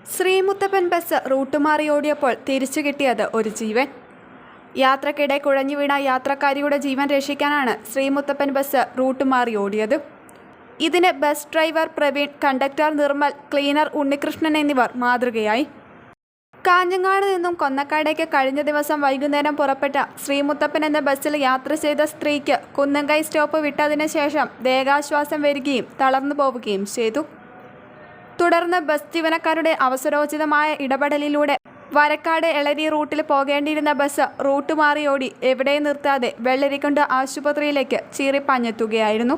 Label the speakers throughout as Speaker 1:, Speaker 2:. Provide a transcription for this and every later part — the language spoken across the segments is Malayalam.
Speaker 1: ശ്രീമുത്തപ്പൻ ബസ് റൂട്ട് മാറി ഓടിയപ്പോൾ തിരിച്ചു കിട്ടിയത് ഒരു ജീവൻ. യാത്രക്കിടെ കുഴഞ്ഞു വീണ യാത്രക്കാരിയുടെ ജീവൻ രക്ഷിക്കാനാണ് ശ്രീമുത്തപ്പൻ ബസ് റൂട്ട് മാറി ഓടിയത്. ഇതിന് bus driver Praveen, conductor Nirmal, cleaner Unnikrishnan എന്നിവർ മാതൃകയായി. കാഞ്ഞങ്ങാട് നിന്നും കൊന്നക്കാടേക്ക് കഴിഞ്ഞ ദിവസം വൈകുന്നേരം പുറപ്പെട്ട ശ്രീമുത്തപ്പൻ എന്ന ബസ്സിൽ യാത്ര ചെയ്ത സ്ത്രീക്ക് കുന്നംകൈ സ്റ്റോപ്പ് വിട്ടതിന് ശേഷം ദേഹാശ്വാസം വരികയും തളർന്നു പോവുകയും ചെയ്തു. തുടർന്ന് ബസ് ജീവനക്കാരുടെ അവസരോചിതമായ ഇടപെടലിലൂടെ വരക്കാട് എളരി റൂട്ടിൽ പോകേണ്ടിയിരുന്ന ബസ് റൂട്ട് മാറി ഓടി എവിടെയും നിർത്താതെ വെള്ളരിക്കുണ്ട് ആശുപത്രിയിലേക്ക് ചീറിപ്പാഞ്ഞെത്തുകയായിരുന്നു.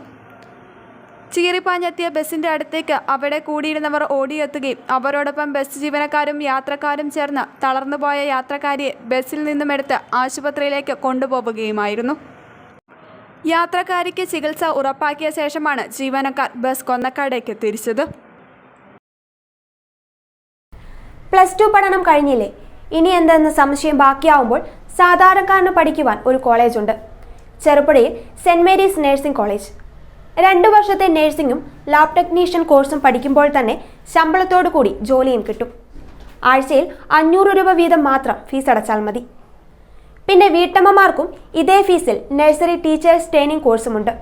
Speaker 1: ചീറിപ്പാഞ്ഞെത്തിയ ബസിന്റെ അടുത്തേക്ക് അവിടെ കൂടിയിരുന്നവർ ഓടിയെത്തുകയും അവരോടൊപ്പം ബസ് ജീവനക്കാരും യാത്രക്കാരും ചേർന്ന് തളർന്നുപോയ യാത്രക്കാരിയെ ബസ്സിൽ നിന്നുമെടുത്ത് ആശുപത്രിയിലേക്ക് കൊണ്ടുപോവുകയുമായിരുന്നു. യാത്രക്കാരിക്ക് ചികിത്സ ഉറപ്പാക്കിയ ശേഷമാണ് ജീവനക്കാർ ബസ് കൊന്നക്കാടേക്ക് തിരിച്ചത്.
Speaker 2: +2 പഠനം കഴിഞ്ഞില്ലേ, ഇനി എന്തെന്ന് സംശയം ബാക്കിയാവുമ്പോൾ സാധാരണക്കാരന് പഠിക്കുവാൻ ഒരു കോളേജുണ്ട്. ചെറുപുഴയിൽ സെന്റ് മേരീസ് നഴ്സിംഗ് കോളേജ്. 2 വർഷത്തെ നഴ്സിംഗും ലാബ് ടെക്നീഷ്യൻ കോഴ്സും പഠിക്കുമ്പോൾ തന്നെ ശമ്പളത്തോടു കൂടി ജോലിയും കിട്ടും. ആഴ്ചയിൽ 500 രൂപ വീതം മാത്രം ഫീസ് അടച്ചാൽ മതി. പിന്നെ വീട്ടമ്മമാർക്കും ഇതേ ഫീസിൽ നഴ്സറി ടീച്ചേഴ്സ് ട്രെയിനിങ് കോഴ്സുമുണ്ട്.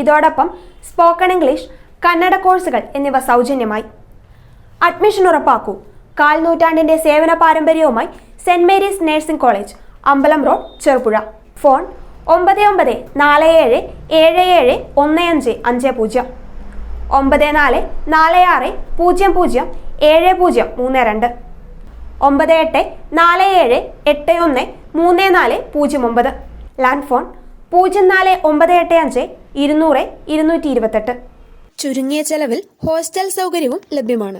Speaker 2: ഇതോടൊപ്പം സ്പോക്കൺ ഇംഗ്ലീഷ്, കന്നഡ കോഴ്സുകൾ എന്നിവ സൗജന്യമായി. അഡ്മിഷൻ ഉറപ്പാക്കൂ. 1/4 നൂറ്റാണ്ടിന്റെ സേവന പാരമ്പര്യവുമായി സെന്റ് മേരീസ് നഴ്സിംഗ് കോളേജ്, അമ്പലം road, Cherupuzha. Phone 9947771550, 9446007032, 9847813409. Land phone 04985 200 228. ചുരുങ്ങിയ ചെലവിൽ ഹോസ്റ്റൽ സൗകര്യവും ലഭ്യമാണ്.